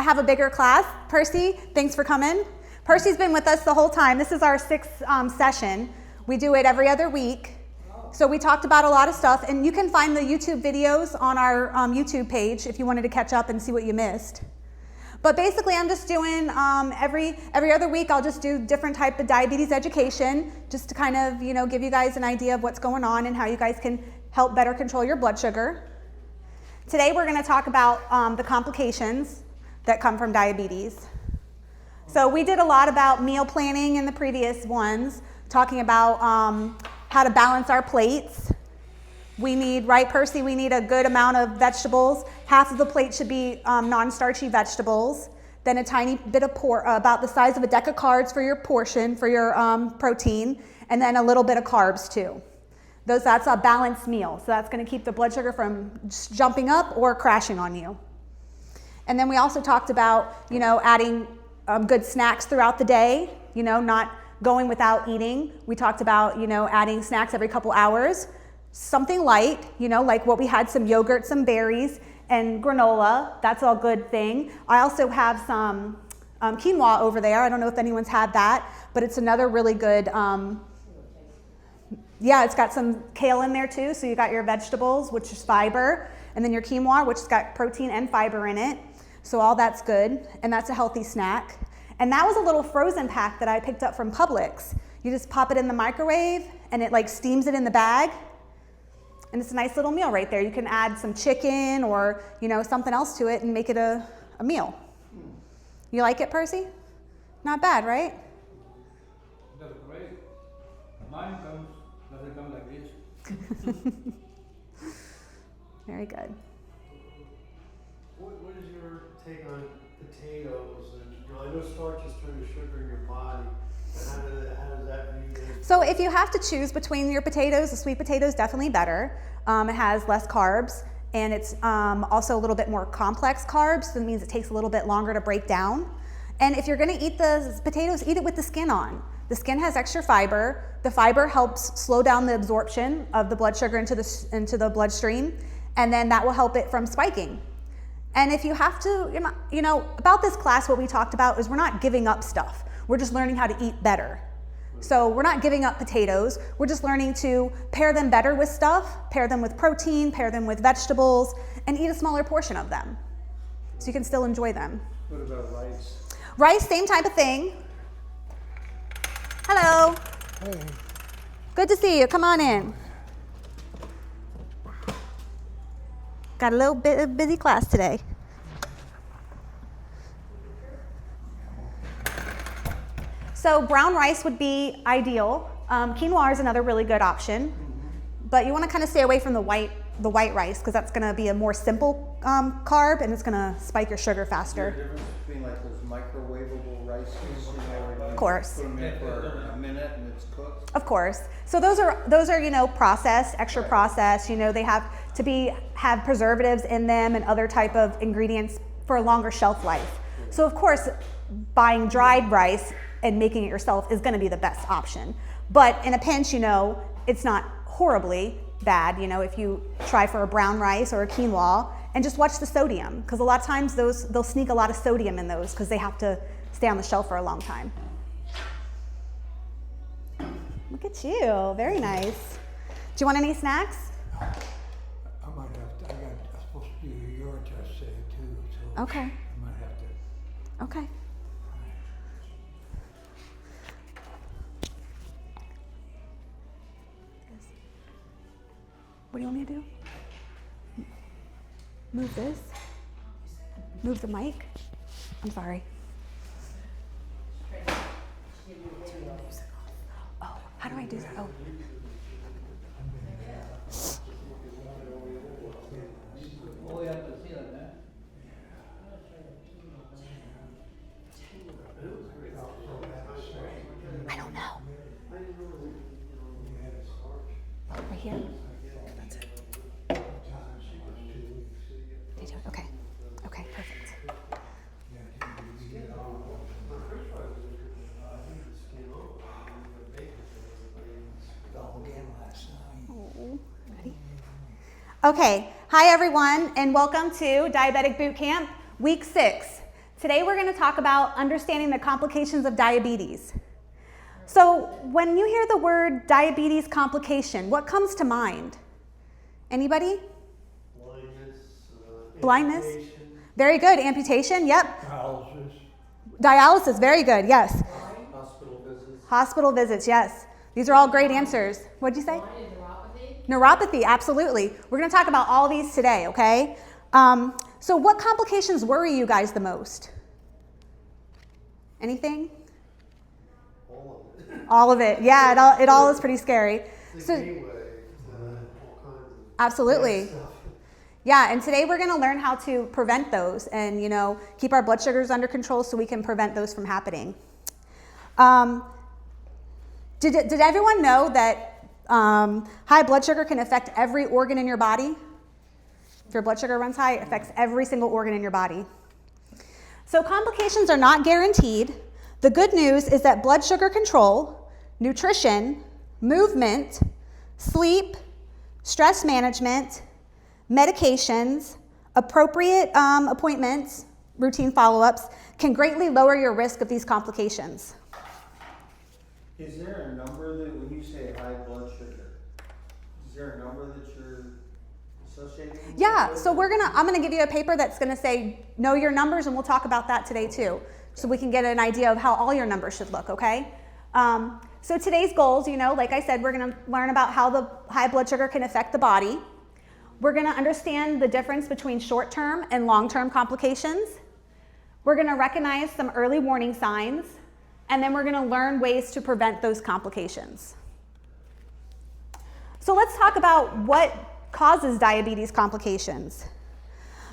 I have a bigger class. Percy, thanks for coming. Percy's been with us the whole time. This is our 6th session. We do it every other week. So we talked about a lot of stuff, and you can find the YouTube videos on our YouTube page if you wanted to catch up and see what you missed. But basically, I'm just doing every other week. I'll just do different type of diabetes education, just to kind of give you guys an idea of what's going on and how you guys can help better control your blood sugar. Today, we're going to talk about the complications that come from diabetes. So we did a lot about meal planning in the previous ones, talking about how to balance our plates. We need, right, Percy, we need a good amount of vegetables. Half of the plate should be non-starchy vegetables. Then a tiny bit of about the size of a deck of cards for your portion, for your protein. And then a little bit of carbs too. That's a balanced meal. So that's going to keep the blood sugar from just jumping up or crashing on you. And then we also talked about, adding good snacks throughout the day, not going without eating. We talked about, adding snacks every couple hours. Something light, like what we had, some yogurt, some berries, and granola. That's a good thing. I also have some quinoa over there. I don't know if anyone's had that, but it's another really good, it's got some kale in there too. So you got your vegetables, which is fiber, and then your quinoa, which has got protein and fiber in it. So all that's good, and that's a healthy snack. And that was a little frozen pack that I picked up from Publix. You just pop it in the microwave, and it steams it in the bag. And it's a nice little meal right there. You can add some chicken or, something else to it and make it a meal. You like it, Percy? Not bad, right? That's great. Mine doesn't come like this. Very good. What is your take on potatoes? And I know starch is turning to sugar in your body. How does that mean? So if you have to choose between your potatoes, the sweet potato is definitely better. It has less carbs, and it's also a little bit more complex carbs, so it means it takes a little bit longer to break down. And if you're going to eat the potatoes, eat it with the skin on. The skin has extra fiber. The fiber helps slow down the absorption of the blood sugar into the bloodstream, and then that will help it from spiking. And if you have to, about this class, what we talked about is we're not giving up stuff. We're just learning how to eat better. So we're not giving up potatoes. We're just learning to pair them better with stuff, pair them with protein, pair them with vegetables, and eat a smaller portion of them. So you can still enjoy them. What about rice? Rice, same type of thing. Hello. Hey. Good to see you. Come on in. Got a little bit of busy class today. So brown rice would be ideal. Quinoa is another really good option, but you want to kind of stay away from the white rice because that's going to be a more simple carb and it's going to spike your sugar faster. Is there a difference between those microwavable rices? Of course. Put them in for a minute and it's cooked? Of course. So those are processed, extra processed. They have to have preservatives in them and other type of ingredients for a longer shelf life. So of course, buying dried rice and making it yourself is going to be the best option. But in a pinch, it's not horribly bad, if you try for a brown rice or a quinoa, and just watch the sodium, because a lot of times they'll sneak a lot of sodium in those because they have to stay on the shelf for a long time. Look at you, very nice. Do you want any snacks? I might have to. I'm supposed to do a urine test today too, so Okay. I might have to. Okay. What do you want me to do? Move this? Move the mic? I'm sorry. Oh, how do I do that? Oh. I don't know. Right here? That's it. They do it? Okay. Okay, perfect. Oh, ready? Okay. Hi, everyone, and welcome to Diabetic Boot Camp, Week 6. Today we're going to talk about understanding the complications of diabetes. So when you hear the word diabetes complication, what comes to mind? Anybody? Blindness? Amputation. Very good. Amputation, yep. Dialysis. Dialysis, very good, yes. Hospital visits. Hospital visits, yes. These are all great answers. What'd you say? Neuropathy, absolutely. We're going to talk about all these today, okay? So what complications worry you guys the most? Anything? All of it. All of it. Yeah, it all is pretty scary. It's So a gateway to all kinds of absolutely. stuff. Yeah, and today we're going to learn how to prevent those and, keep our blood sugars under control so we can prevent those from happening. Did everyone know that high blood sugar can affect every organ in your body? If your blood sugar runs high, it affects every single organ in your body. So complications are not guaranteed. The good news is that blood sugar control, nutrition, movement, sleep, stress management, medications, appropriate appointments, routine follow-ups can greatly lower your risk of these complications. Is there a number that, when you say high blood sugar, is there a number that you're associating with? Yeah, so I'm gonna give you a paper that's gonna say know your numbers, and we'll talk about that today too, so we can get an idea of how all your numbers should look, okay? So today's goals, like I said, we're gonna learn about how the high blood sugar can affect the body. We're gonna understand the difference between short-term and long-term complications. We're gonna recognize some early warning signs, and then we're gonna learn ways to prevent those complications. So let's talk about what causes diabetes complications.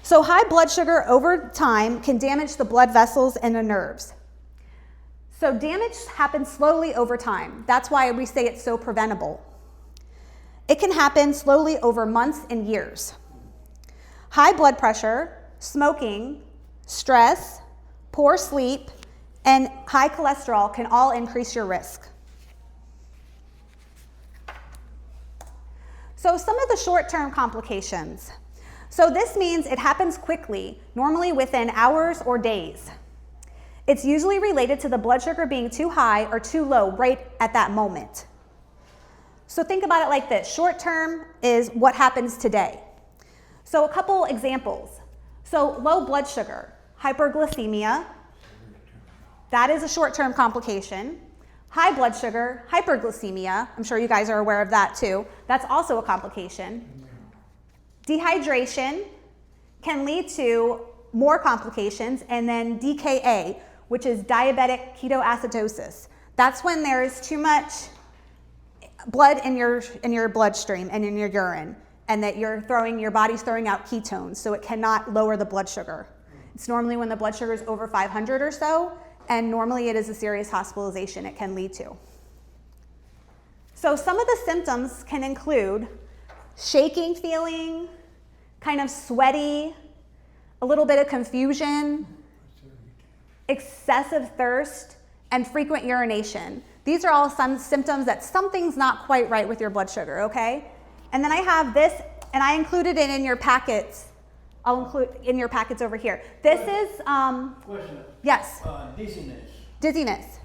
So high blood sugar over time can damage the blood vessels and the nerves. So damage happens slowly over time. That's why we say it's so preventable. It can happen slowly over months and years. High blood pressure, smoking, stress, poor sleep, and high cholesterol can all increase your risk. So some of the short-term complications. So this means it happens quickly, normally within hours or days. It's usually related to the blood sugar being too high or too low right at that moment. So think about it like this. Short term is what happens today. So a couple examples. So low blood sugar, hyperglycemia, that is a short-term complication. High blood sugar, hyperglycemia, I'm sure you guys are aware of that too. That's also a complication. Dehydration can lead to more complications, and then DKA, which is diabetic ketoacidosis. That's when there's too much blood in your bloodstream and in your urine, and that your body's throwing out ketones, so it cannot lower the blood sugar. It's normally when the blood sugar is over 500 or so, and normally it is a serious hospitalization it can lead to. So some of the symptoms can include shaking feeling, kind of sweaty, a little bit of confusion, excessive thirst, and frequent urination. These are all some symptoms that something's not quite right with your blood sugar, okay? And then I have this, and I included it in your packets. I'll include in your packets over here. This is, Question. yes, Dizziness. dizziness.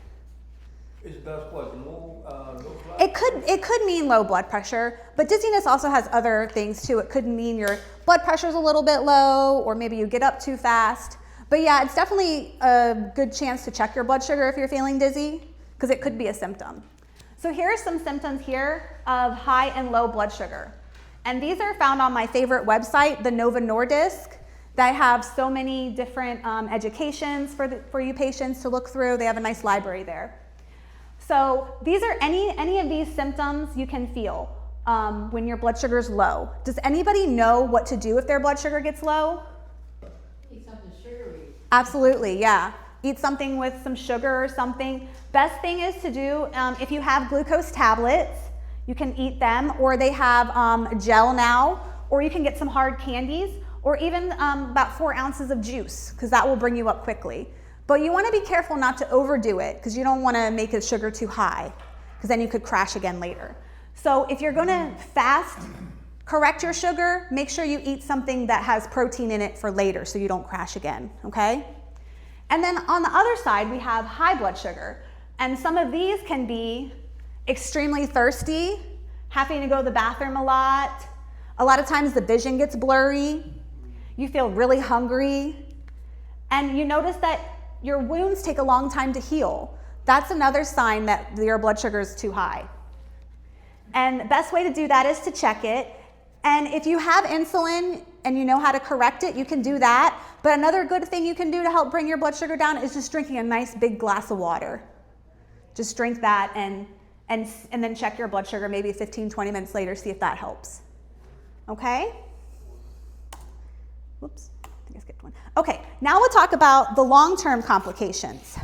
Is that what? Low blood? It could mean low blood pressure, but dizziness also has other things too. It could mean your blood pressure's a little bit low, or maybe you get up too fast. But yeah, it's definitely a good chance to check your blood sugar if you're feeling dizzy, because it could be a symptom. So here are some symptoms here of high and low blood sugar. And these are found on my favorite website, the Novo Nordisk, that have so many different educations for you patients to look through. They have a nice library there. So these are any of these symptoms you can feel when your blood sugar is low. Does anybody know what to do if their blood sugar gets low? Eat something sugary. Absolutely, yeah. Eat something with some sugar or something. Best thing is to do, if you have glucose tablets, you can eat them, or they have gel now, or you can get some hard candies, or even about 4 ounces of juice, because that will bring you up quickly. But you want to be careful not to overdo it, because you don't want to make the sugar too high, because then you could crash again later. So if you're going to fast, correct your sugar, make sure you eat something that has protein in it for later so you don't crash again, okay? And then on the other side, we have high blood sugar. And some of these can be extremely thirsty, having to go to the bathroom a lot. A lot of times the vision gets blurry. You feel really hungry. And you notice that your wounds take a long time to heal. That's another sign that your blood sugar is too high. And the best way to do that is to check it. And if you have insulin and you know how to correct it, you can do that. But another good thing you can do to help bring your blood sugar down is just drinking a nice big glass of water. Just drink that and then check your blood sugar maybe 15, 20 minutes later, see if that helps. Okay? Whoops, I think I skipped one. Okay, now we'll talk about the long-term complications.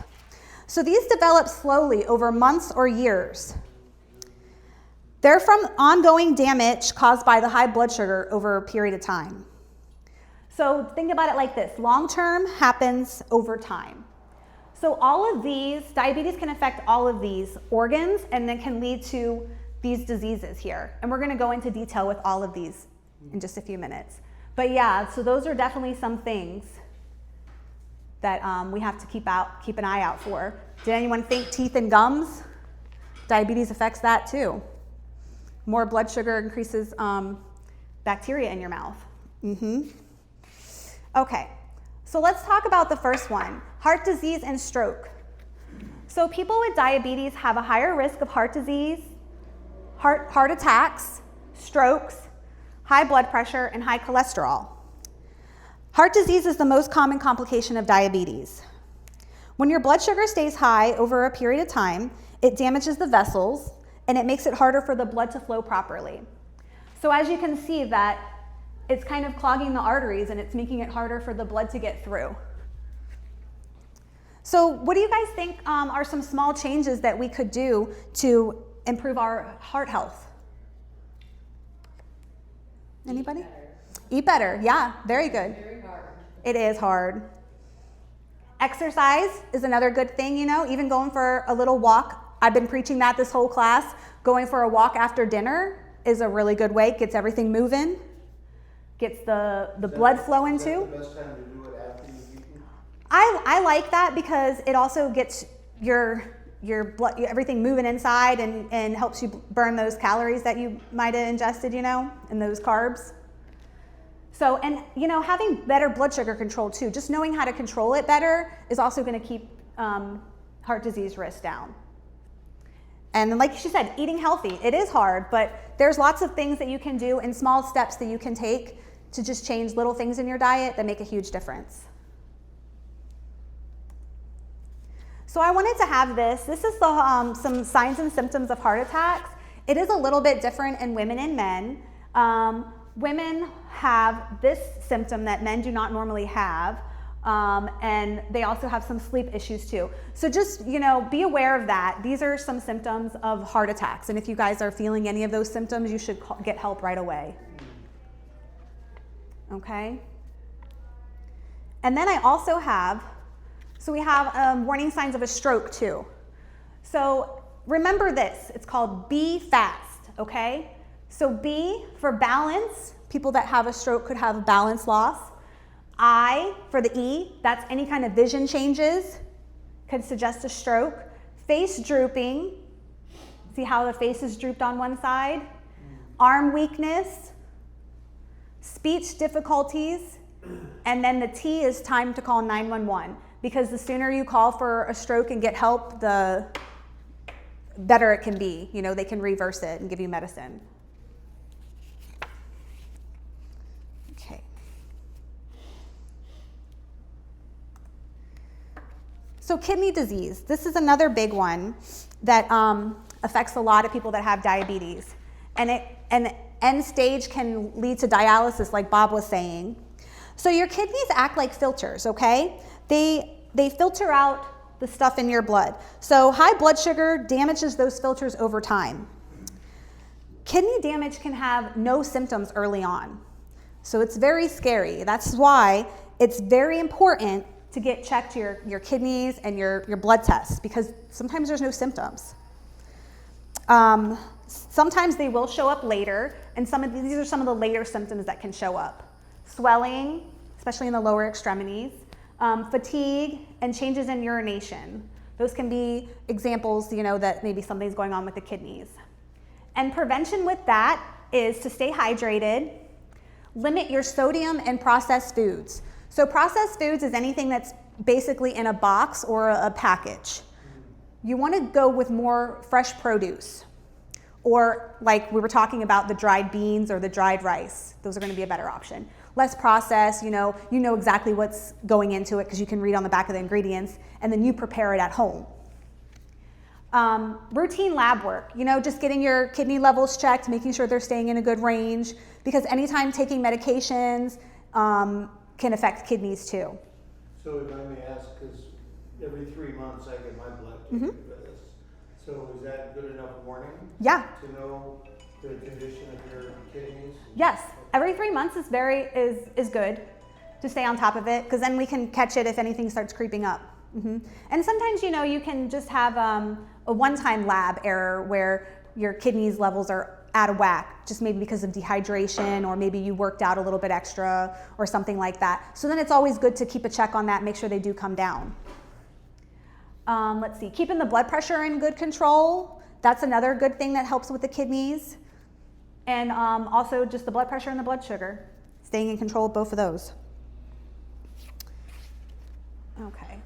So these develop slowly over months or years. They're from ongoing damage caused by the high blood sugar over a period of time. So think about it like this. Long-term happens over time. So all of these, diabetes can affect all of these organs and then can lead to these diseases here. And we're going to go into detail with all of these in just a few minutes. But yeah, so those are definitely some things that we have to keep an eye out for. Did anyone think teeth and gums? Diabetes affects that too. More blood sugar increases bacteria in your mouth. Okay, so let's talk about the first one, heart disease and stroke. So people with diabetes have a higher risk of heart disease, heart attacks, strokes, high blood pressure, and high cholesterol. Heart disease is the most common complication of diabetes. When your blood sugar stays high over a period of time, it damages the vessels and it makes it harder for the blood to flow properly. So as you can see that it's kind of clogging the arteries and it's making it harder for the blood to get through. So what do you guys think are some small changes that we could do to improve our heart health? Anybody? Eat better, yeah, very good. Very hard. It is hard. Exercise is another good thing, you know, even going for a little walk. I've been preaching that this whole class. Going for a walk after dinner is a really good way. Gets everything moving, gets the blood flowing too. Is that the best time to do it after you've eaten? I like that because it also gets your blood, everything moving inside and helps you burn those calories that you might have ingested, you know, and those carbs. So, and you know, having better blood sugar control too, just knowing how to control it better is also going to keep heart disease risk down. And like she said, eating healthy, it is hard, but there's lots of things that you can do and small steps that you can take to just change little things in your diet that make a huge difference. So I wanted to have this. This is the, some signs and symptoms of heart attacks. It is a little bit different in women and men. Women have this symptom that men do not normally have, and they also have some sleep issues too. So just, you know, be aware of that. These are some symptoms of heart attacks, and if you guys are feeling any of those symptoms, you should get help right away. Okay? And then I also have, so we have warning signs of a stroke too. So remember this, it's called be fast, okay? So B for balance, people that have a stroke could have balance loss. I for the E, that's any kind of vision changes, could suggest a stroke. Face drooping, see how the face is drooped on one side. Arm weakness, speech difficulties, and then the T is time to call 911, because the sooner you call for a stroke and get help, the better it can be. You know, they can reverse it and give you medicine. Okay. So kidney disease, this is another big one that affects a lot of people that have diabetes. And end stage can lead to dialysis, like Bob was saying. So your kidneys act like filters, okay? They filter out the stuff in your blood. So high blood sugar damages those filters over time. Kidney damage can have no symptoms early on. So it's very scary. That's why it's very important to get checked your kidneys and your blood tests, because sometimes there's no symptoms. Sometimes they will show up later, and these are some of the later symptoms that can show up. Swelling, especially in the lower extremities, Fatigue and changes in urination. Those can be examples, that maybe something's going on with the kidneys. And prevention with that is to stay hydrated, limit your sodium and processed foods. So processed foods is anything that's basically in a box or a package. You want to go with more fresh produce, or like we were talking about, the dried beans or the dried rice. Those are going to be a better option. Less processed, you know exactly what's going into it because you can read on the back of the ingredients, and then you prepare it at home. Routine lab work, just getting your kidney levels checked, making sure they're staying in a good range, because anytime taking medications can affect kidneys too. So if I may ask, because every 3 months I get my blood taken for this. So is that good enough warning? Yeah. To know the condition of your kidneys? Yes. Every 3 months is good to stay on top of it, because then we can catch it if anything starts creeping up. And sometimes, you can just have a one-time lab error where your kidneys levels are out of whack, just maybe because of dehydration, or maybe you worked out a little bit extra or something like that. So then it's always good to keep a check on that, make sure they do come down. Let's see, keeping the blood pressure in good control. That's another good thing that helps with the kidneys. And also just the blood pressure and the blood sugar, staying in control of both of those. Okay.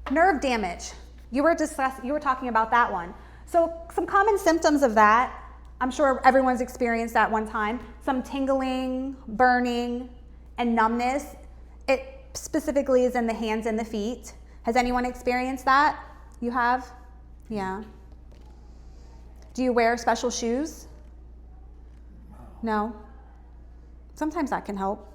Nerve damage. You were talking about that one. So some common symptoms of that, I'm sure everyone's experienced that one time. Some tingling, burning, and numbness. It specifically is in the hands and the feet. Has anyone experienced that? You have? Yeah. Do you wear special shoes? No? Sometimes that can help.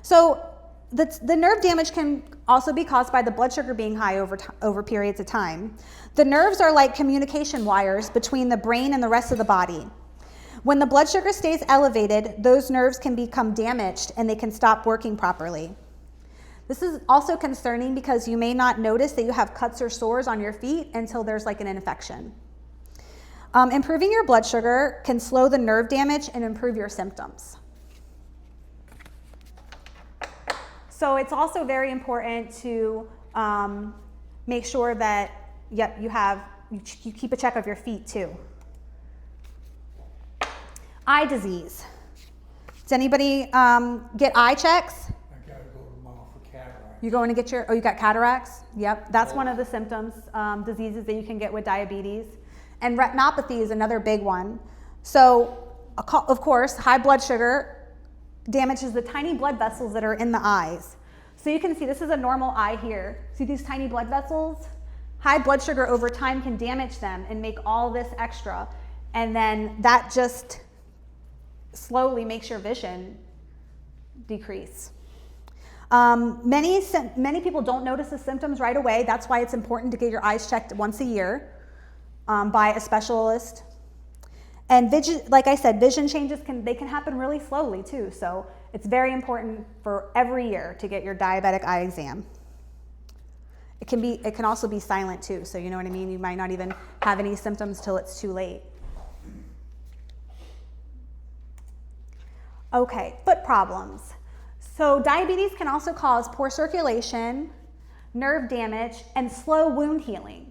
So the nerve damage can also be caused by the blood sugar being high over periods of time. The nerves are like communication wires between the brain and the rest of the body. When the blood sugar stays elevated, those nerves can become damaged and they can stop working properly. This is also concerning because you may not notice that you have cuts or sores on your feet until there's like an infection. Improving your blood sugar can slow the nerve damage and improve your symptoms. So it's also very important to make sure that you keep a check of your feet too. Eye disease. Does anybody get eye checks? I gotta go tomorrow for cataract. You're going to get you got cataracts? Yep, that's one of the symptoms, diseases that you can get with diabetes. And retinopathy is another big one. So, of course, high blood sugar damages the tiny blood vessels that are in the eyes. So you can see this is a normal eye here. See these tiny blood vessels? High blood sugar over time can damage them and make all this extra. And then that just slowly makes your vision decrease. Many people don't notice the symptoms right away. That's why it's important to get your eyes checked once a year by a specialist. And like I said, vision changes can happen really slowly too. So it's very important for every year to get your diabetic eye exam. It can also be silent too. So you know what I mean? You might not even have any symptoms till it's too late. Okay, foot problems. So diabetes can also cause poor circulation, nerve damage, and slow wound healing.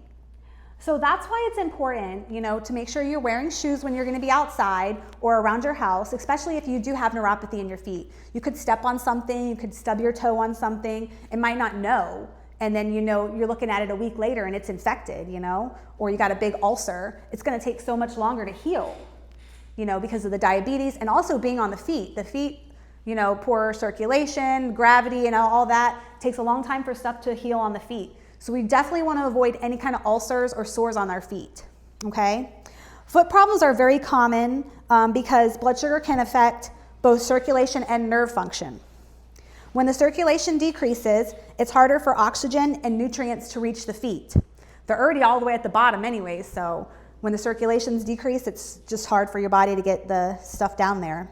So that's why it's important, to make sure you're wearing shoes when you're going to be outside or around your house, especially if you do have neuropathy in your feet. You could step on something, you could stub your toe on something, and might not know. And then, you're looking at it a week later and it's infected, or you got a big ulcer. It's going to take so much longer to heal, because of the diabetes and also being on the feet. The feet, poor circulation, gravity, and all that takes a long time for stuff to heal on the feet. So we definitely want to avoid any kind of ulcers or sores on our feet, okay? Foot problems are very common because blood sugar can affect both circulation and nerve function. When the circulation decreases, it's harder for oxygen and nutrients to reach the feet. They're already all the way at the bottom anyway, so when the circulation's decreased, it's just hard for your body to get the stuff down there.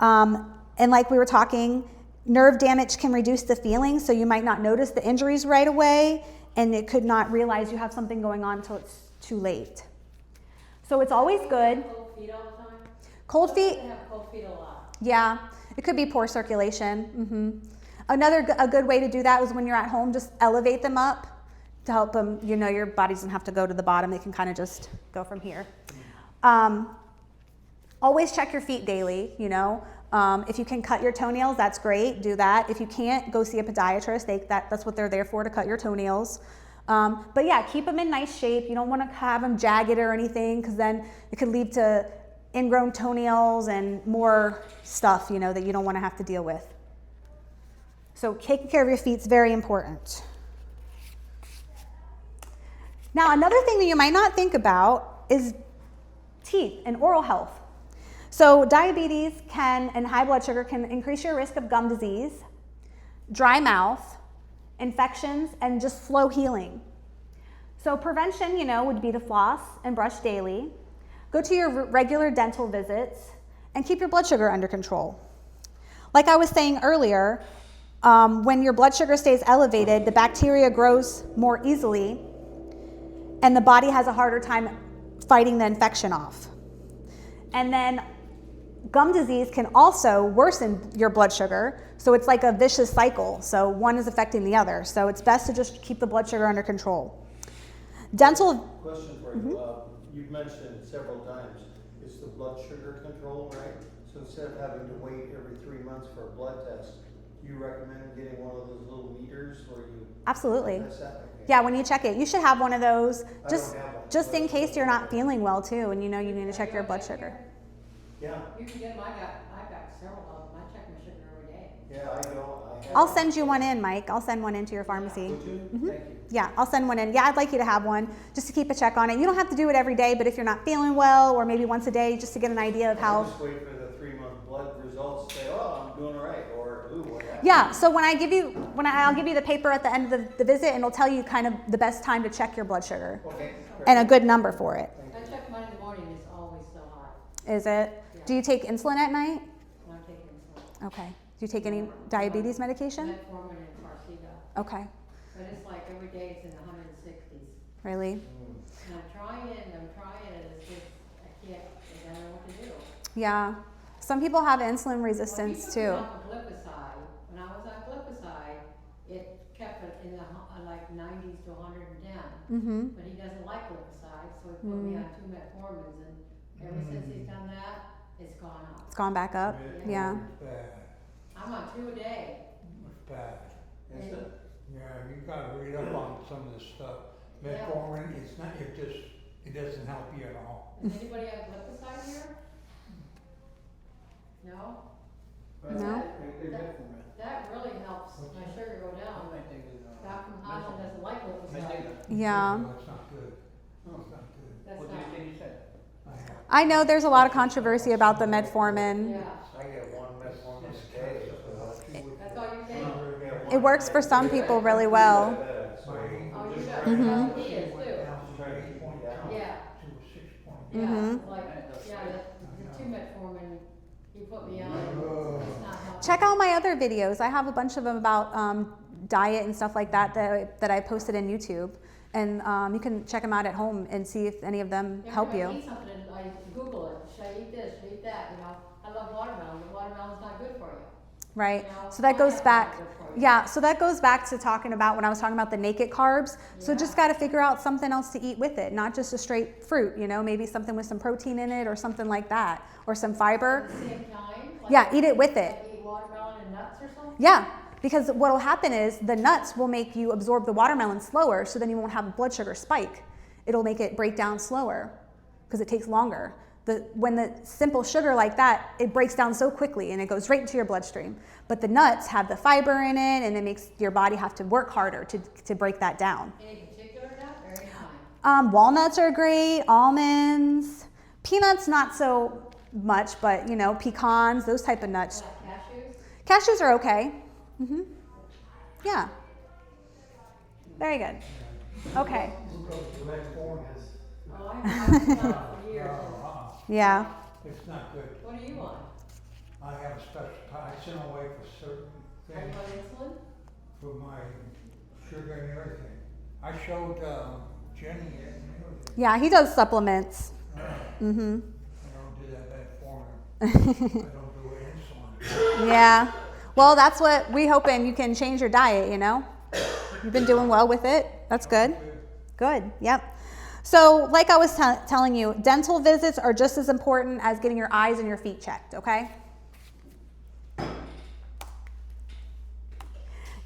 And like we were talking, nerve damage can reduce the feeling, so you might not notice the injuries right away, and it could not realize you have something going on until it's too late. So it's always good. Cold feet all the time? Cold feet? They have cold feet a lot. Yeah, it could be poor circulation. A good way to do that is when you're at home, just elevate them up to help them, your body doesn't have to go to the bottom. They can kind of just go from here. Always check your feet daily, If you can cut your toenails, that's great. Do that. If you can't, go see a podiatrist. That's what they're there for, to cut your toenails. But yeah, keep them in nice shape. You don't want to have them jagged or anything, because then it could lead to ingrown toenails and more stuff, that you don't want to have to deal with. So taking care of your feet is very important. Now, another thing that you might not think about is teeth and oral health. So diabetes and high blood sugar can increase your risk of gum disease, dry mouth, infections, and just slow healing. So prevention, would be to floss and brush daily, go to your regular dental visits, and keep your blood sugar under control. Like I was saying earlier, when your blood sugar stays elevated, the bacteria grows more easily, and the body has a harder time fighting the infection off. And then gum disease can also worsen your blood sugar, so it's like a vicious cycle. So one is affecting the other. So it's best to just keep the blood sugar under control. Dental. Question for you. You've mentioned several times, it's the blood sugar control, right? So instead of having to wait every 3 months for a blood test, do you recommend getting one of those little meters where you Absolutely. test that? Okay. Yeah, when you check it, you should have one of those just I don't have one. just in case you're not feeling well too, and you need to check your blood sugar. Yeah, You can get I got several of them. I check my sugar every day. yeah, I don't. I have I'll send you one in, Mike. I'll send one into your pharmacy. Would you? Mhm. Thank you. Yeah, I'll send one in. Yeah, I'd like you to have one just to keep a check on it. You don't have to do it every day, but if you're not feeling well, or maybe once a day, just to get an idea of I how. just wait for the 3-month blood results to say, oh, I'm doing all right, or ooh, what happened? Yeah, so I'll give you the paper at the end of the visit, and it'll tell you kind of the best time to check your blood sugar Okay. and a good number for it. I check mine in the morning, it's always so high. Is it? Do you take insulin at night? I'm taking insulin. Okay. Do you take any diabetes medication? Metformin and Farxiga. Okay. But it's like every day it's in the 160s. Really? And I'm trying it, it's just, I don't know what to do. Yeah. Some people have insulin resistance Well, too. he took me off of glipizide. When I was on glipizide, it kept it in the like 90s to 110. Mm-hmm. But he doesn't like glipizide, so he put me on 2 metformins, and ever since he's done that, it's gone up. It's gone back up. Yeah. It's bad. I'm on 2 a day. It's bad. Is it? Yeah, you gotta read up on some of this stuff. Metformin, it doesn't help you at all. Does anybody have glipizide here? No? No? That really helps my sugar go down. Dr. Mahajan doesn't like glipizide. Yeah. No, it's not good. It's not good. That's What not. did you say? I know there's a lot of controversy about the metformin. Yeah. I get one metformin a day. That's all you take? It works for some people really well. Oh, you got Mhm. that's what he is too. Yeah. Yeah, Mhm. like, the 2 metformin you put me on, it's not helping. Check out my other videos. I have a bunch of them about diet and stuff like that I posted in YouTube. And you can check them out at home and see if any of them Every help time I you. eat something, I Google it. Should I eat this? Should I eat that? I love watermelon, but watermelon's not good for you. Right. You know, So that goes pineapple's back. not good for you. Yeah. So that goes back to talking about when I was talking about the naked carbs. So Yeah. just got to figure out something else to eat with it, not just a straight fruit. Maybe something with some protein in it or something like that, or some fiber. At the same time? Yeah, eat it with it. Like eat watermelon and nuts or something? Yeah. Because what will happen is the nuts will make you absorb the watermelon slower, so then you won't have a blood sugar spike. It'll make it break down slower because it takes longer. When the simple sugar like that, it breaks down so quickly and it goes right into your bloodstream. But the nuts have the fiber in it, and it makes your body have to work harder to break that down. Any particular nut or any kind? Walnuts are great, almonds, peanuts not so much, but pecans, those type of nuts. Like cashews? Cashews are okay. Yeah. Very good. Okay. Oh, I've been on it for years. Yeah. It's not good. What are you on? I have a special, I sent away for certain Are you things on insulin? for my sugar and everything. I showed Jenny it and everything. Yeah, he does supplements. I Mm-hmm. don't do that metformin. I don't do insulin. Yeah. Well, that's what we hoping you can change your diet, you know. You've been doing well with it. That's good. Good, yep. So like I was telling you, dental visits are just as important as getting your eyes and your feet checked, okay?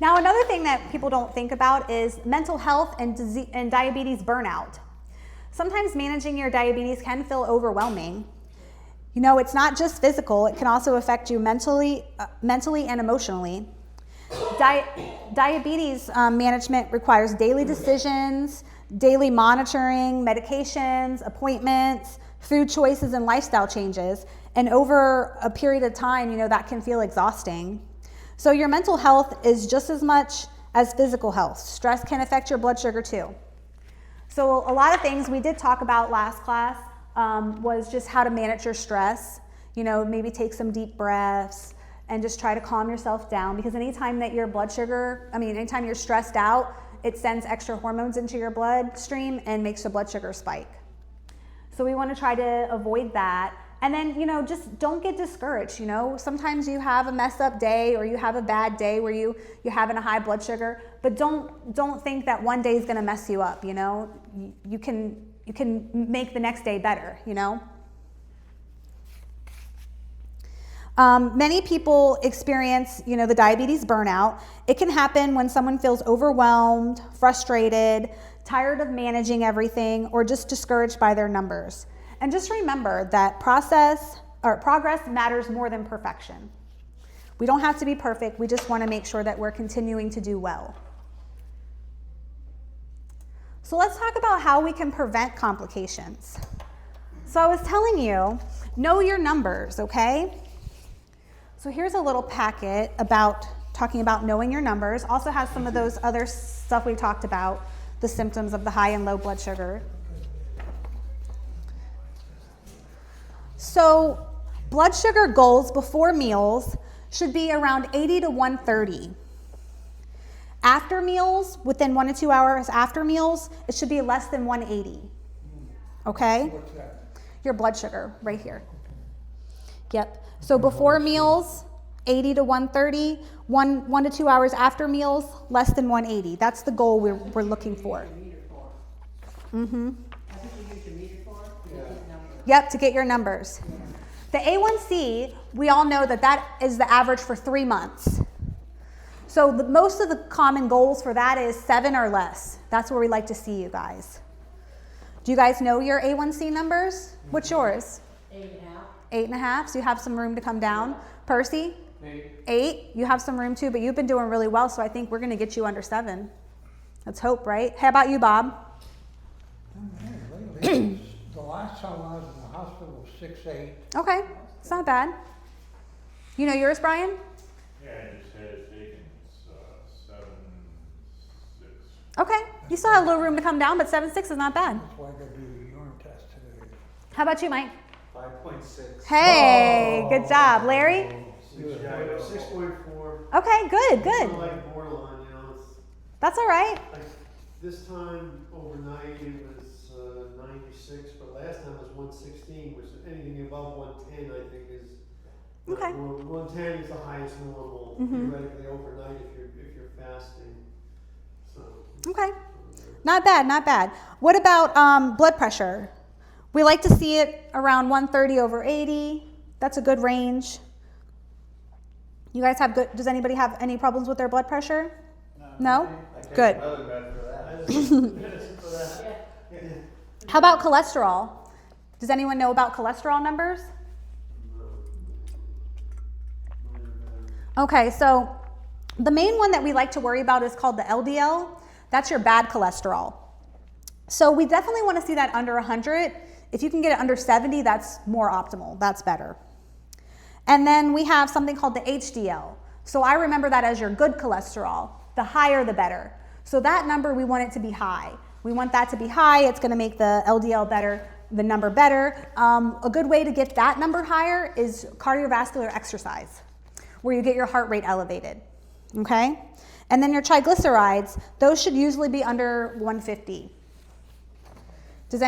Now, another thing that people don't think about is mental health and diabetes burnout. Sometimes managing your diabetes can feel overwhelming. You know, it's not just physical, it can also affect you mentally and emotionally. Diabetes management requires daily decisions, daily monitoring, medications, appointments, food choices, and lifestyle changes. And over a period of time, you know, that can feel exhausting. So your mental health is just as much as physical health. Stress can affect your blood sugar too. So a lot of things we did talk about last class was just how to manage your stress. You know, maybe take some deep breaths and just try to calm yourself down, because anytime that your blood sugar, anytime you're stressed out, it sends extra hormones into your bloodstream and makes the blood sugar spike. So we want to try to avoid that. And then, you know, just don't get discouraged. You know, sometimes you have a mess up day or you have a bad day where you're having a high blood sugar, but don't think that one day is going to mess you up. You know, you can make the next day better, you know. Many people experience, you know, the diabetes burnout. It can happen when someone feels overwhelmed, frustrated, tired of managing everything, or just discouraged by their numbers. And just remember that progress matters more than perfection. We don't have to be perfect. We just want to make sure that we're continuing to do well. So let's talk about how we can prevent complications. So I was telling you, know your numbers, okay? So here's a little packet about talking about knowing your numbers. Also has some of those other stuff we talked about, the symptoms of the high and low blood sugar. So blood sugar goals before meals should be around 80 to 130. After meals, within 1 to 2 hours after meals, it should be less than 180. Okay? What's that? Your blood sugar, right here. Yep. So before meals, 80 to 130. 1 to 2 hours after meals, less than 180. That's the goal we're looking for. Mm-hmm. That's what you use your meter for? Yep, to get your numbers. The A1C, we all know that is the average for 3 months. So most of the common goals for that is 7 or less. That's where we like to see you guys. Do you guys know your A1C numbers? What's yours? 8.5. 8.5, so you have some room to come down. Percy? 8. 8, you have some room too, but you've been doing really well, so I think we're going to get you under 7. Let's hope, right? How about you, Bob? Lately, the last time I was in the hospital was 6'8". Okay, it's not bad. You know yours, Brian? Yeah, I just had it taken, it's 7.6. Okay, you still have a little room to come down, but 7.6 is not bad. That's why I got to do the urine test today. How about you, Mike? 5.6. Hey, good job. Larry? 6.4. Okay, good, It's good. like borderline, you know. That's all right. This time overnight it was 96, but last time it was 116, which anything above 110 I think is not Okay. normal. 110 is the highest normal theoretically overnight if you're fasting. So Okay, not bad, not bad. What about blood pressure? We like to see it around 130 over 80. That's a good range. You guys have good, does anybody have any problems with their blood pressure? No? Good. How about cholesterol? Does anyone know about cholesterol numbers? Okay, so the main one that we like to worry about is called the LDL. That's your bad cholesterol. So we definitely want to see that under 100. If you can get it under 70, that's more optimal. That's better. And then we have something called the HDL. So I remember that as your good cholesterol. The higher, the better. So that number, we want it to be high. We want that to be high. It's going to make the LDL better, the number better. A good way to get that number higher is cardiovascular exercise, where you get your heart rate elevated. Okay? And then your triglycerides, those should usually be under 150. Does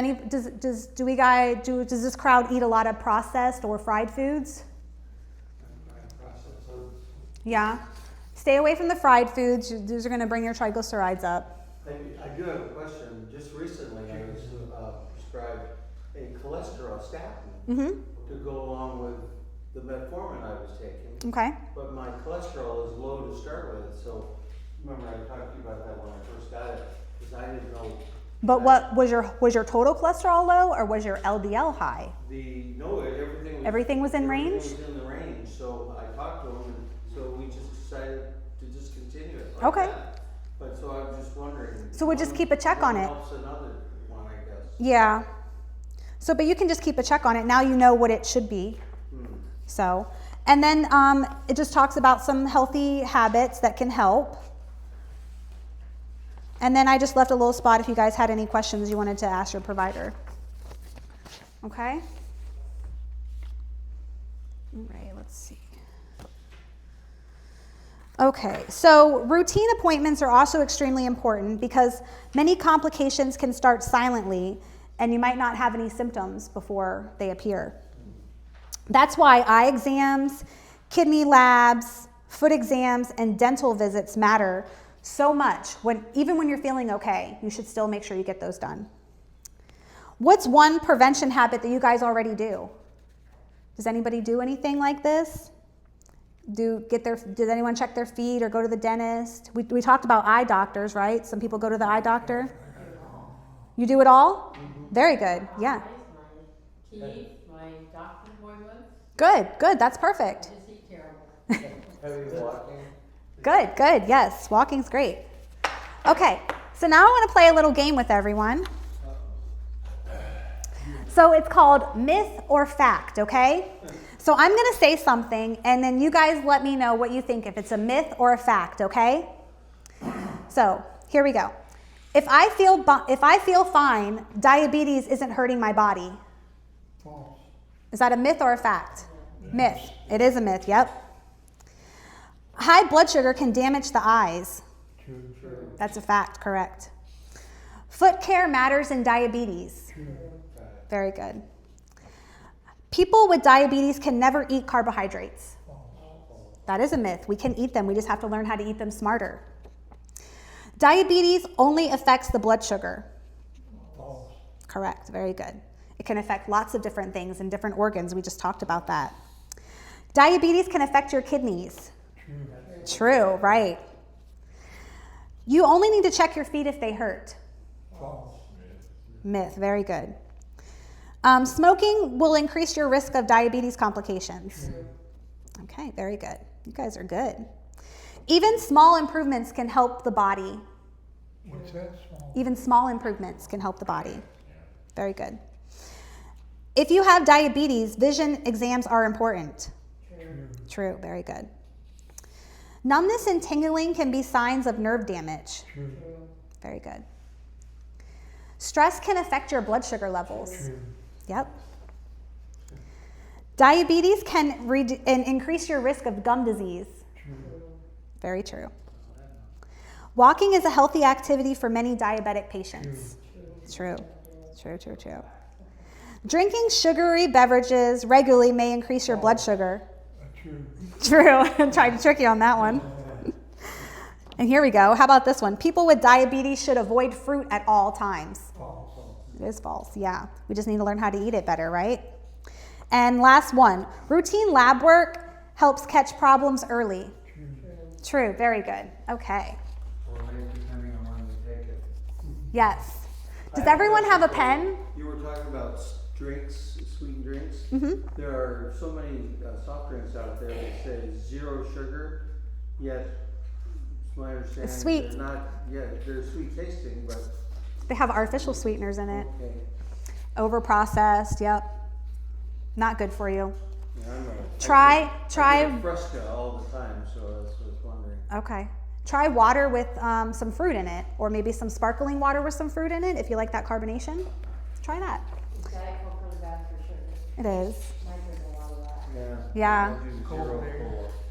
this crowd eat a lot of processed or fried foods? Yeah. Stay away from the fried foods. Those are going to bring your triglycerides up. I do have a question. Just recently, I was prescribed a cholesterol statin to go along with the metformin I was taking. Okay. But my cholesterol is low to start with, so remember I talked to you about that when I first got it, because I didn't know. But what was your total cholesterol low, or was your LDL high? Everything was in range? Everything was in the range, so I talked to him, and so we just decided to just continue it like Okay. that. But so I was just wondering. So we'll just keep a check on one it. helps another one, I guess. Yeah. So, but you can just keep a check on it. Now you know what it should be. So, and then it just talks about some healthy habits that can help. And then I just left a little spot if you guys had any questions you wanted to ask your provider. Okay? All right, let's see. Okay, so routine appointments are also extremely important because many complications can start silently and you might not have any symptoms before they appear. That's why eye exams, kidney labs, foot exams, and dental visits matter so much. Even when you're feeling okay, you should still make sure you get those done. What's one prevention habit that you guys already do? Does anybody do anything like this? Does anyone check their feet or go to the dentist? We talked about eye doctors, right? Some people go to the eye doctor. You do it all? Very good. Yeah. My teeth, my doctor's appointments. Good. That's perfect. I just eat terrible. Have you walking? Good. Yes, walking's great. Okay, so now I want to play a little game with everyone. So it's called Myth or Fact, okay? So I'm going to say something, and then you guys let me know what you think, if it's a myth or a fact, okay? So here we go. If I feel fine, diabetes isn't hurting my body. False. Is that a myth or a fact? Myth. It is a myth, yep. High blood sugar can damage the eyes. True. That's a fact, correct. Foot care matters in diabetes. True. Very good. People with diabetes can never eat carbohydrates. That is a myth. We can eat them. We just have to learn how to eat them smarter. Diabetes only affects the blood sugar. False. Correct. Very good. It can affect lots of different things and different organs. We just talked about that. Diabetes can affect your kidneys. True, right. You only need to check your feet if they hurt. False. Myth. Very good. Smoking will increase your risk of diabetes complications. Okay, very good. You guys are good. Even small improvements can help the body. What's that? Small. Even small improvements can help the body. Very good. If you have diabetes, vision exams are important. True, very good. Numbness and tingling can be signs of nerve damage. True. Very good. Stress can affect your blood sugar levels. True. Yep. Diabetes can increase your risk of gum disease. True. Very true. Walking is a healthy activity for many diabetic patients. True. Drinking sugary beverages regularly may increase your blood sugar. True. True. Tried to trick you on that one. And here we go. How about this one? People with diabetes should avoid fruit at all times. False. It is false, yeah. We just need to learn how to eat it better, right? And last one, routine lab work helps catch problems early. True, very good. Okay. Or maybe depending on when you take it. Yes. Does everyone have a pen? You were talking about drinks, sweetened drinks. Mm-hmm. There are so many soft drinks out there that say 0 sugar, yet it's my understanding It's sweet. they're not, they're sweet tasting, but They have artificial sweeteners in it. okay. Overprocessed, yep. Not good for you. Yeah, I know. Try- I drink Fresca all the time, so that's what I was wondering. Okay. Try water with some fruit in it, or maybe some sparkling water with some fruit in it if you like that carbonation. Try that. Is Diet Coke really bad for sugar? It is. I drink a lot of that. Yeah. I do 0 cola.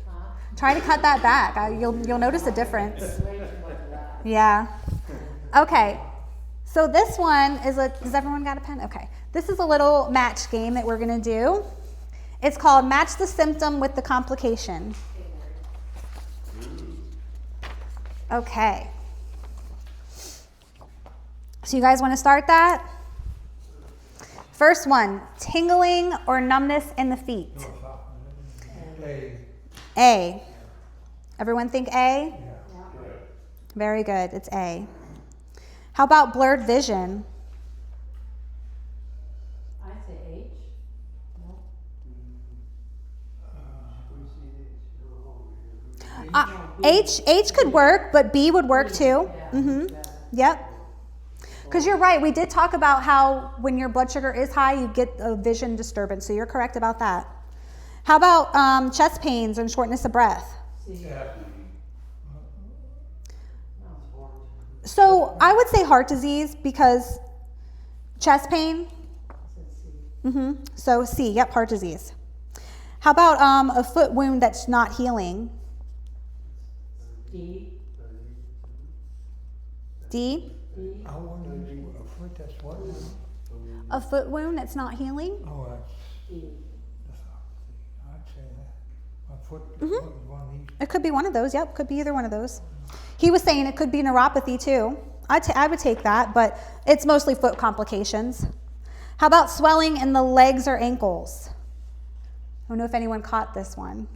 Huh? Try to cut that back. You'll notice a difference. Way too much of that. Yeah. Okay. So this one is does everyone got a pen? Okay. This is a little match game that we're going to do. It's called Match the Symptom with the Complication. Okay. So you guys want to start that? First one, tingling or numbness in the feet. A. Everyone think A? Very good. It's A. How about blurred vision? I say H. No. H could work, but B would work too. Yeah. Yep. Because you're right. We did talk about how when your blood sugar is high, you get a vision disturbance. So you're correct about that. How about chest pains and shortness of breath? C. So I would say heart disease because chest pain. I said C. So C, yep, heart disease. How about a foot wound that's not healing? D. D, D. I wonder, a foot, that's what now? a foot wound that's not healing? Oh, D. I'd say that. A foot, one of these. It could be one of those, yep, could be either one of those. He was saying it could be neuropathy too. I would take that, but it's mostly foot complications. How about swelling in the legs or ankles? I don't know if anyone caught this one.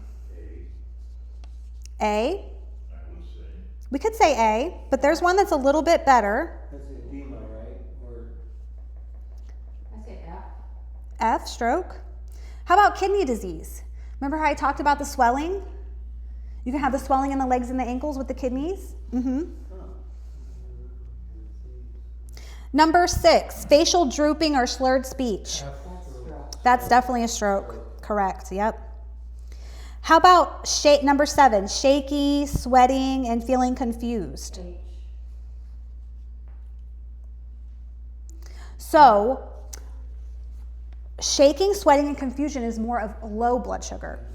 A? I would say. We could say A, but there's one that's a little bit better. That's edema, right? Or I say F. F, stroke. How about kidney disease? Remember how I talked about the swelling? You can have the swelling in the legs and the ankles with the kidneys. Number 6, facial drooping or slurred speech. That's definitely a stroke. Correct, yep. How about number 7, shaky, sweating, and feeling confused? H. So, shaking, sweating, and confusion is more of low blood sugar.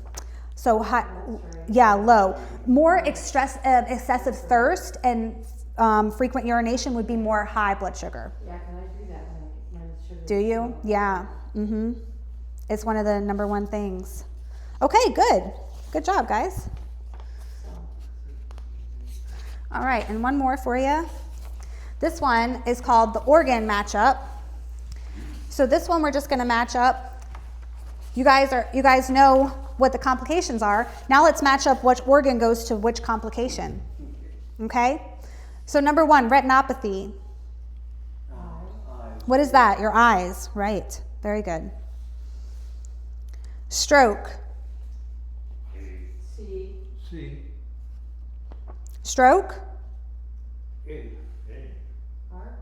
So, low. More excessive thirst and frequent urination would be more high blood sugar. Yeah, can I do that when the sugar? Do you? Yeah. It's one of the number one things. Okay, good. Good job, guys. All right, and one more for you. This one is called the organ matchup. So this one we're just going to match up. You guys know what the complications are. Now let's match up which organ goes to which complication. Okay? So number 1, retinopathy. What is that? Your eyes, right. Very good. Stroke. C. C. Stroke. A. R.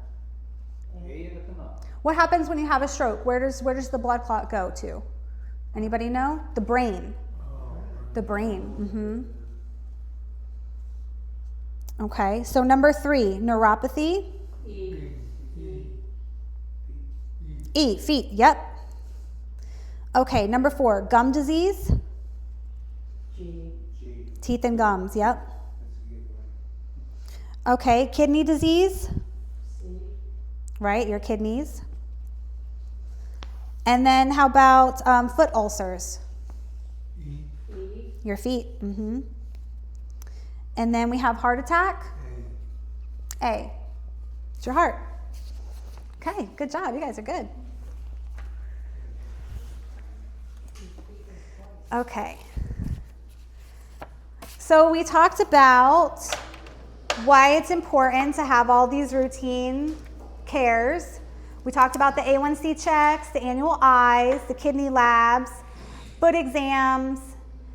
A to come up. What happens when you have a stroke? Where does the blood clot go to? Anybody know? The brain. The brain. Okay, so number 3, neuropathy. E. E, feet, yep. Okay, number 4, gum disease. G. Teeth and gums, yep. Okay, kidney disease, C. right, your kidneys. And then how about foot ulcers? E. E. Your feet, And then we have heart attack. A. It's your heart. Okay, good job. You guys are good. Okay. So we talked about why it's important to have all these routine cares. We talked about the A1C checks, the annual eyes, the kidney labs, foot exams,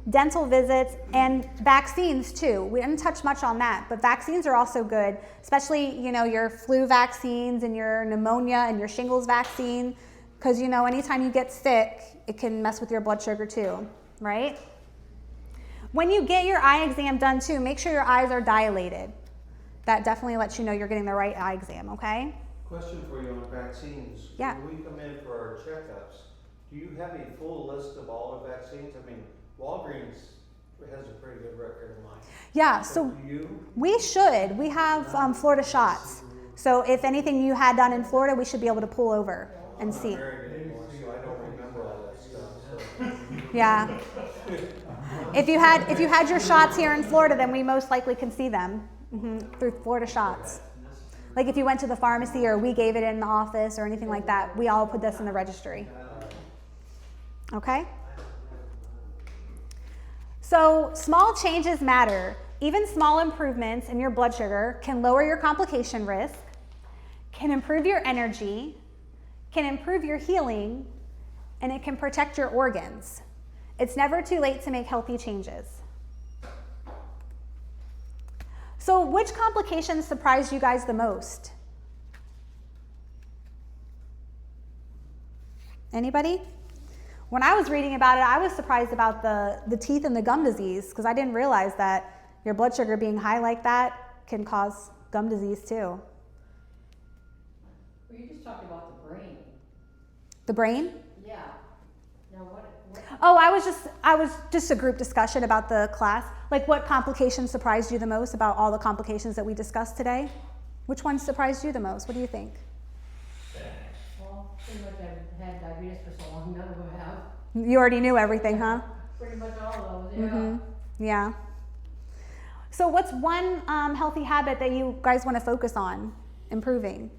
dental visits, and vaccines too. We didn't touch much on that, but vaccines are also good, especially, your flu vaccines and your pneumonia and your shingles vaccine, because, anytime you get sick, it can mess with your blood sugar too, right? When you get your eye exam done too, make sure your eyes are dilated. That definitely lets you know you're getting the right eye exam, okay? question for you on vaccines. Yeah. When we come in for our checkups, do you have a full list of all the vaccines? I mean, Walgreens has a pretty good record of mine. Yeah, so Do you? we should. We have Florida shots. So if anything you had done in Florida, we should be able to pull over and see. I'm not married anymore, so I don't remember all that stuff, so. Yeah. If you had your shots here in Florida, then we most likely can see them. through Florida Shots. Like if you went to the pharmacy or we gave it in the office or anything like that, we all put this in the registry. Okay? So small changes matter. Even small improvements in your blood sugar can lower your complication risk, can improve your energy, can improve your healing, and it can protect your organs. It's never too late to make healthy changes. So which complications surprised you guys the most? Anybody? When I was reading about it, I was surprised about the teeth and the gum disease because I didn't realize that your blood sugar being high like that can cause gum disease too. Well, you just talked about the brain. The brain? Yeah. Now what? Oh, I was just a group discussion about the class. Like what complications surprised you the most about all the complications that we discussed today? Which one surprised you the most? What do you think? Well, pretty much I've had diabetes for so long, none of them have. You already knew everything, huh? Pretty much all of those, yeah. Yeah. So what's one healthy habit that you guys want to focus on improving?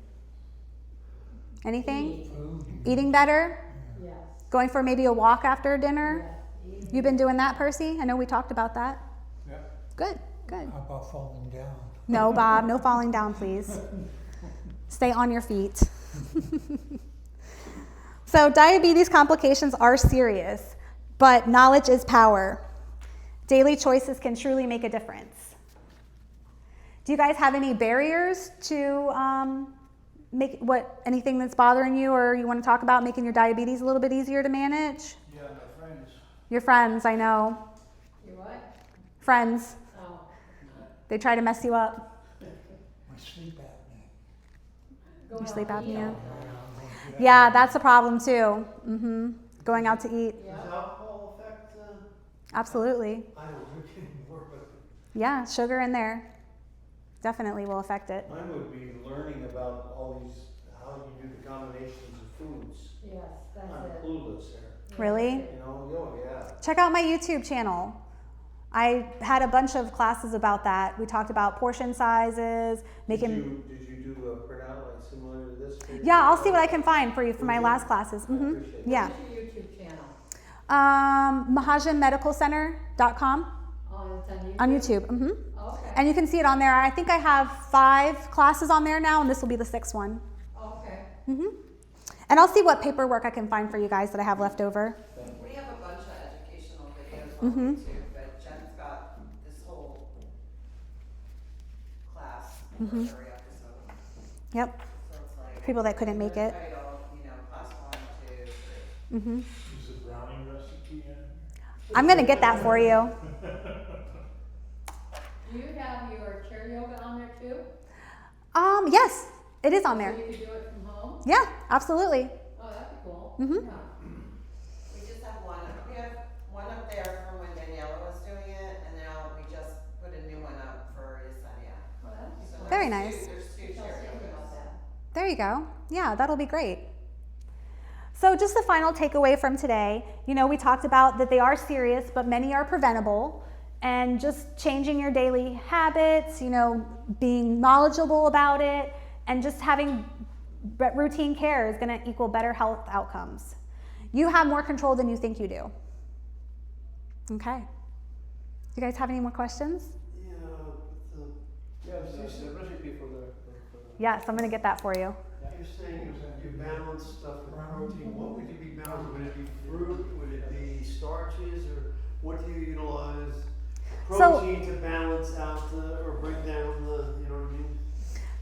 Anything? Eating better? Yes. Going for maybe a walk after dinner? Yes. You've been doing that, Percy? I know we talked about that. Yeah. Good, good. How about falling down? No, Bob, no falling down, please. Stay on your feet. So diabetes complications are serious, but knowledge is power. Daily choices can truly make a difference. Do you guys have any barriers to anything that's bothering you or you want to talk about making your diabetes a little bit easier to manage? Yeah, my friends. Your friends, I know. You what? Friends, Oh. they try to mess you up. My sleep apnea. Going Your sleep out to eat apnea? all the time. Yeah, that's a problem too. Going out to eat. Yeah. Does alcohol affect, Absolutely. I don't drink anymore, but Yeah, sugar in there definitely will affect it. Mine would be learning about all these, how you do the combinations of foods. Yes, that's I'm it. clueless there. Really? You know, oh yeah. Check out my YouTube channel. I had a bunch of classes about that. We talked about portion sizes, making... Did you do a printout like similar to this? Yeah, I'll see what I can find for you for my last classes. Appreciate it. Yeah. What's your YouTube channel? MahajanMedicalCenter.com Oh, it's on YouTube. Okay. And you can see it on there. I think I have 5 classes on there now, and this will be the 6th one. Okay. And I'll see what paperwork I can find for you guys that I have left over. We have a bunch of educational videos on YouTube, but Jenn's got this whole class for every episode. Yep. So it's like. People that couldn't make it. Title, class 1, 2, 3. Is the brownie recipe in? I'm going to get that for you. Do you have your chair yoga on there too? Yes, it is on there. So you could do it from home? Yeah, absolutely. Oh, that'd be cool. Mhm. Yeah. We just have one, we have one up there from when Daniela was doing it, and now we just put a new one up for Yesenia. Oh, that'd be So cool. Very there's nice. There's 2 Tell chair Sandy about yogas. that. There you go. Yeah, that'll be great. So just the final takeaway from today, we talked about that they are serious, but many are preventable. And just changing your daily habits, being knowledgeable about it, and just having routine care is going to equal better health outcomes. You have more control than you think you do. Okay. Do you guys have any more questions? yeah, but Yeah, the recipe for the. Yes, I'm going to get that for you. you're saying you balance stuff with protein. What would you be balancing? Would it be fruit? Would it be starches? Or what do you utilize? So- Protein to balance out or bring down the, you know what I mean?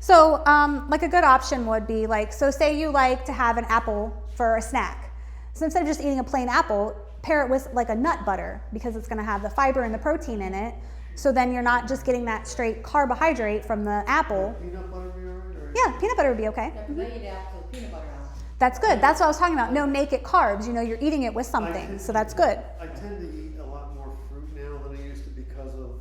So, like a good option would be so say you like to have an apple for a snack. So instead of just eating a plain apple, pair it with like a nut butter because it's going to have the fiber and the protein in it. So then you're not just getting that straight carbohydrate from the apple. Peanut butter be alright? Or Yeah, peanut butter would be okay. Yeah, 'cause I eat apples with peanut butter on it. That's good. That's what I was talking about. No naked carbs. You're eating it with something. So that's good. I tend to eat a lot more fruit now than I used to because of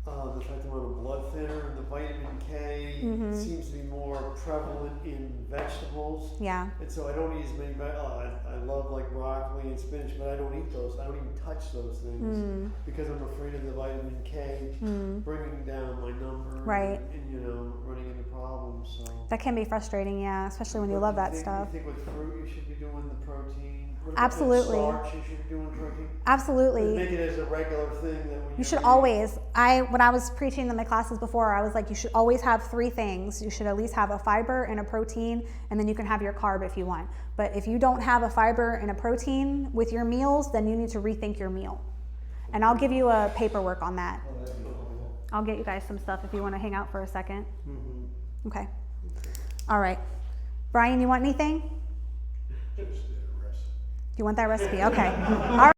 the fact that I'm on a blood thinner and the vitamin K Mhm. seems to be more prevalent in vegetables. Yeah. And so I don't eat as many, I love like broccoli and spinach, but I don't eat those. I don't even touch those things because I'm afraid of the vitamin K bringing down my number Right. and you know, running into problems. So That can be frustrating, yeah, especially when you But love do that think, stuff. You think with fruit you should be doing the protein? What about Absolutely. with starch you should be doing protein? Absolutely. Make it as a regular thing that when You should eating- always, when I was preaching in my classes before, I was like, you should always have 3 things. You should at least have a fiber and a protein, and then you can have your carb if you want. But if you don't have a fiber and a protein with your meals, then you need to rethink your meal. And I'll give you a paperwork on that. Oh, that'd be helpful. I'll get you guys some stuff if you want to hang out for a second. Mhm. Okay. All right. Brian, you want anything? Just did a recipe. You want that recipe? Okay. All right.